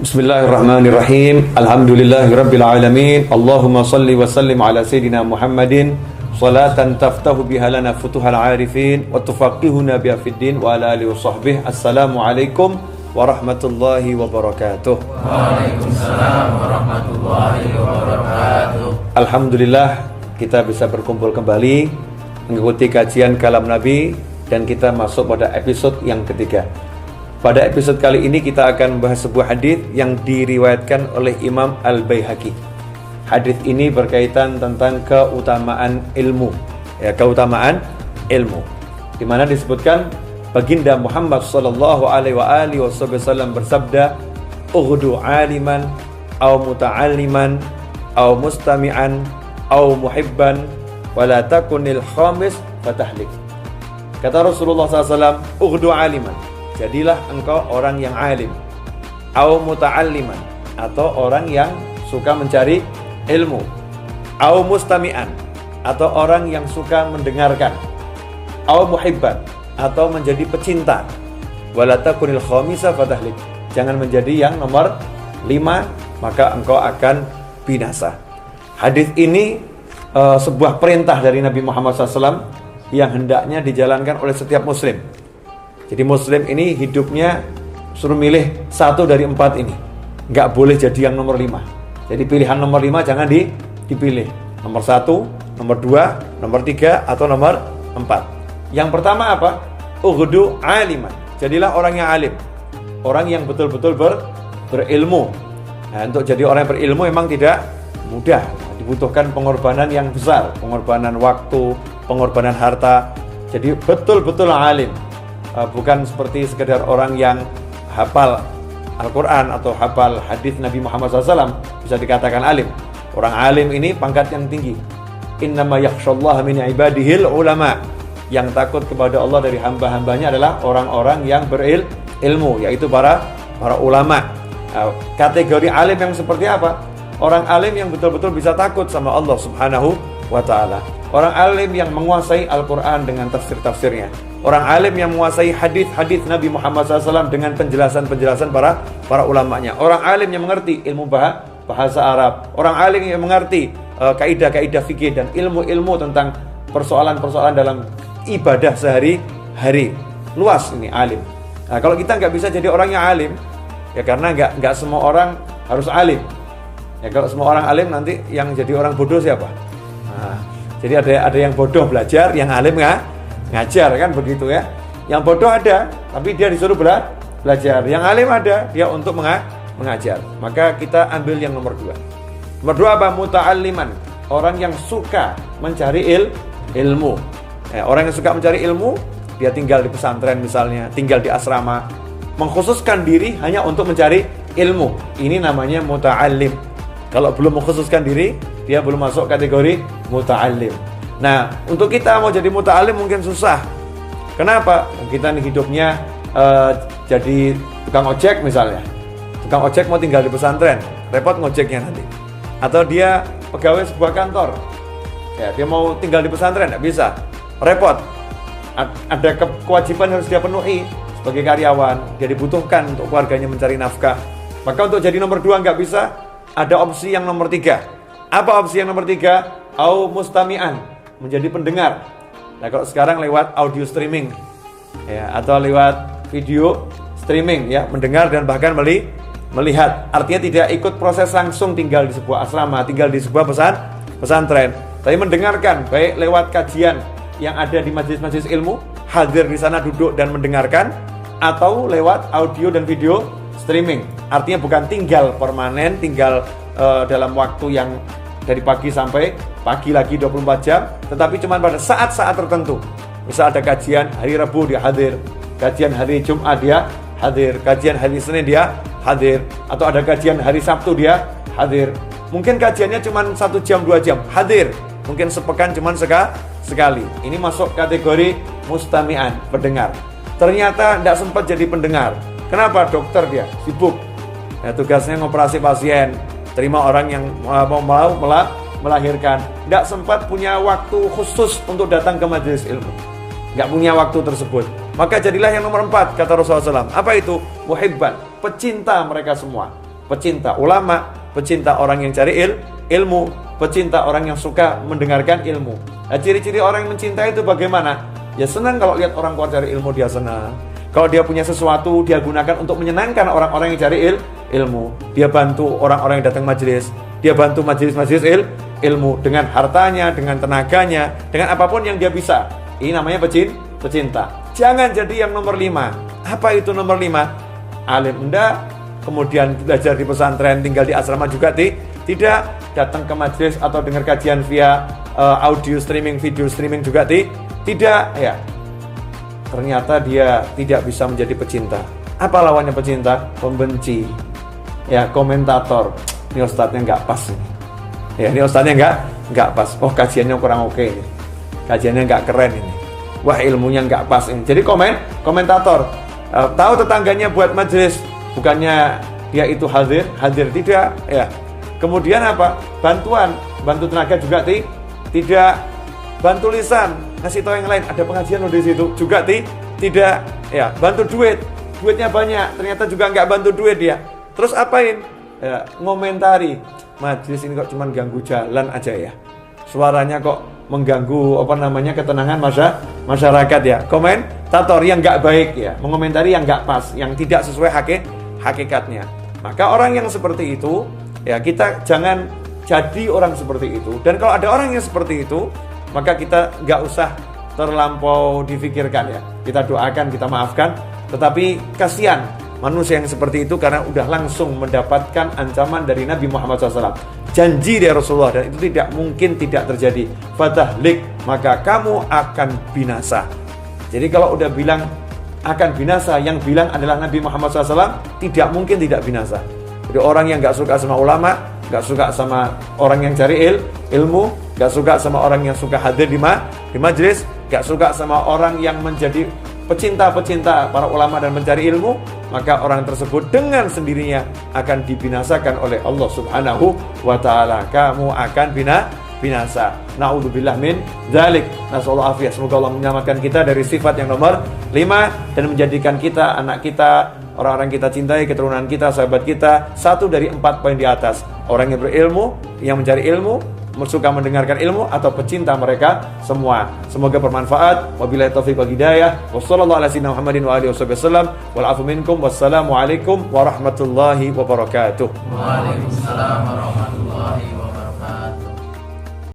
Bismillahirrahmanirrahim. Alhamdulillahirabbil alamin. Allahumma shalli wa sallim ala sayidina Muhammadin salatan taftahu biha lana futuhal arifin wa tufaqihuna biha fid din wa ala alihi wa sahbihi. Assalamualaikum warahmatullahi wabarakatuh. Waalaikumsalam warahmatullahi wabarakatuh. Alhamdulillah kita bisa berkumpul kembali mengikuti kajian kalam Nabi dan kita masuk pada episode yang ketiga. Pada episode kali ini kita akan membahas sebuah hadis yang diriwayatkan oleh Imam Al-Baihaqi. Hadis ini berkaitan tentang keutamaan ilmu, keutamaan ilmu. Di mana disebutkan baginda Muhammad sallallahu alaihi wasallam bersabda, "Ughdu 'aliman aw muta'alliman aw mustami'an aw muhibban wa la takunil khamis fatahlik." Kata Rasulullah SAW, "Ughdu 'aliman." Jadilah engkau orang yang alim, au muta'alliman, atau orang yang suka mencari ilmu, au mustami'an, atau orang yang suka mendengarkan, au muhibban, atau menjadi pecinta, wala takunil khamisa fatahlik. Jangan menjadi yang nomor 5, maka engkau akan binasa. Hadis ini sebuah perintah dari Nabi Muhammad SAW yang hendaknya dijalankan oleh setiap muslim. Jadi muslim ini hidupnya suruh milih 1 dari 4 ini. Nggak boleh jadi yang nomor 5. Jadi pilihan nomor 5 jangan dipilih. Nomor 1, nomor 2, nomor 3, atau nomor 4. Yang pertama apa? Ughdu 'aliman. Jadilah orang yang alim. Orang yang betul-betul berilmu. Nah, untuk jadi orang yang berilmu memang tidak mudah. Dibutuhkan pengorbanan yang besar. Pengorbanan waktu, pengorbanan harta. Jadi betul-betul alim. Bukan seperti sekedar orang yang hafal Al-Quran atau hafal hadis Nabi Muhammad SAW bisa dikatakan alim. Orang alim ini pangkat yang tinggi. Innama yakhshallaha min ibadihil ulama. Yang takut kepada Allah dari hamba-hambanya adalah orang-orang yang berilmu, yaitu para ulama. Kategori alim yang seperti apa? Orang alim yang betul-betul bisa takut sama Allah Subhanahu wa ta'ala. Orang alim yang menguasai Al-Quran dengan tafsir-tafsirnya. Orang alim yang menguasai hadis-hadis Nabi Muhammad SAW dengan penjelasan-penjelasan para ulamanya. Orang alim yang mengerti ilmu bahasa Arab. Orang alim yang mengerti kaidah-kaidah fikih dan ilmu-ilmu tentang persoalan-persoalan dalam ibadah sehari-hari. Luas ini alim. Nah, kalau kita nggak bisa jadi orang yang alim, ya karena nggak semua orang harus alim. Ya kalau semua orang alim nanti yang jadi orang bodoh siapa? Nah, jadi ada yang bodoh belajar, yang alim ngajar, kan begitu ya. Yang bodoh ada, tapi dia disuruh belajar. Yang alim ada, dia untuk mengajar. Maka kita ambil yang nomor 2. Nomor 2 apa? Muta'alliman. Orang yang suka mencari ilmu. Orang yang suka mencari ilmu, dia tinggal di pesantren misalnya, tinggal di asrama, mengkhususkan diri hanya untuk mencari ilmu. Ini namanya muta'allim. Kalau belum mengkhususkan diri, dia belum masuk kategori muta'allim. Nah, untuk kita mau jadi muta'allim mungkin susah. Kenapa? Kita nih hidupnya jadi tukang ojek misalnya. Tukang ojek mau tinggal di pesantren, repot ngojeknya nanti. Atau dia pegawai sebuah kantor, ya dia mau tinggal di pesantren, nggak bisa, repot. Ada kewajiban harus dia penuhi sebagai karyawan. Dia dibutuhkan untuk keluarganya mencari nafkah. Maka untuk jadi nomor 2 nggak bisa. Ada opsi yang nomor 3. Apa opsi yang nomor 3? Au mustami'an, menjadi pendengar. Nah, kalau sekarang lewat audio streaming, ya, atau lewat video streaming, ya, mendengar dan bahkan melihat. Artinya tidak ikut proses langsung tinggal di sebuah asrama, tinggal di sebuah pesantren, tapi mendengarkan, baik lewat kajian yang ada di majelis-majelis ilmu, hadir di sana duduk dan mendengarkan, atau lewat audio dan video streaming. Artinya bukan tinggal permanen, tinggal dalam waktu yang dari pagi sampai pagi lagi 24 jam, tetapi cuma pada saat-saat tertentu. Misal ada kajian hari Rabu dia hadir, kajian hari Jumat dia hadir, kajian hari Senin dia hadir, atau ada kajian hari Sabtu dia hadir. Mungkin kajiannya cuma 1 jam 2 jam, hadir. Mungkin sepekan cuma sekali. Ini masuk kategori mustami'an, pendengar. Ternyata tidak sempat jadi pendengar. Kenapa? Dokter dia sibuk. Ya, tugasnya ngoperasi pasien, terima orang yang mau melahirkan. Tidak sempat punya waktu khusus untuk datang ke majelis ilmu. Nggak punya waktu tersebut. Maka jadilah yang nomor 4, kata Rasulullah SAW. Apa itu? Muhibban, pecinta mereka semua. pecinta ulama, pecinta orang yang cari ilmu, pecinta orang yang suka mendengarkan ilmu. Nah, ciri-ciri orang yang mencintai itu bagaimana? Ya senang kalau lihat orang keluar cari ilmu, dia senang. Kalau dia punya sesuatu, dia gunakan untuk menyenangkan orang-orang yang cari ilmu. Dia bantu orang-orang yang datang majelis. Dia bantu majelis-majelis ilmu dengan hartanya, dengan tenaganya, dengan apapun yang dia bisa. Ini namanya pecinta. Jangan jadi yang nomor 5. Apa itu nomor 5? Alim enggak, kemudian belajar di pesantren, tinggal di asrama juga tidak, datang ke majelis atau dengar kajian via audio streaming, video streaming juga tidak, ya. Ternyata dia tidak bisa menjadi pecinta. Apa lawannya pecinta? Pembenci. Ya, komentator. Ini ustadznya nggak pas ini. Ya, ini ustadznya nggak pas. Oh, kajiannya kurang oke ini. Kajiannya nggak keren ini. Wah, ilmunya nggak pas ini. Jadi komentator. Tahu tetangganya buat majelis, bukannya dia itu hadir tidak, ya. Kemudian apa? Bantu tenaga juga tidak. Bantu lisan, ngasih tahu yang lain, ada pengajian loh di situ juga tidak, ya. Bantu duitnya banyak, ternyata juga nggak bantu duit dia. Terus apain? Ya, ngomentari, majelis ini kok cuman ganggu jalan aja ya, suaranya kok mengganggu ketenangan masyarakat ya. Komentator yang nggak baik ya, mengomentari yang nggak pas, yang tidak sesuai hakikatnya. Maka orang yang seperti itu ya, kita jangan jadi orang seperti itu. Dan kalau ada orang yang seperti itu, maka kita nggak usah terlampau difikirkan ya. Kita doakan, kita maafkan. Tetapi kasihan manusia yang seperti itu, karena udah langsung mendapatkan ancaman dari Nabi Muhammad SAW. Janji dari Rasulullah, dan itu tidak mungkin tidak terjadi. Fatahlik, maka kamu akan binasa. Jadi kalau udah bilang akan binasa, yang bilang adalah Nabi Muhammad SAW, tidak mungkin tidak binasa. Jadi orang yang gak suka sama ulama, gak suka sama orang yang cari ilmu, gak suka sama orang yang suka hadir di majelis, gak suka sama orang yang menjadi pecinta para ulama dan mencari ilmu, maka orang tersebut dengan sendirinya akan dibinasakan oleh Allah Subhanahu wa ta'ala. Kamu akan binasa. Na'udzubillah min dzalik. Nasallahu afiyah. Semoga Allah menyelamatkan kita dari sifat yang nomor 5 dan menjadikan kita, anak kita, orang-orang kita cintai, keturunan kita, sahabat kita, satu dari 4 poin di atas. Orang yang berilmu, yang mencari ilmu, suka mendengarkan ilmu, atau pecinta mereka semua. Semoga bermanfaat. Wabillahi taufiq wal hidayah. Wassallallahu ala sayyidina Muhammadin wa alihi wasallam. Wal afu minkum. Wassalamu alaikum warahmatullahi wabarakatuh. Waalaikumsalam warahmatullahi wabarakatuh.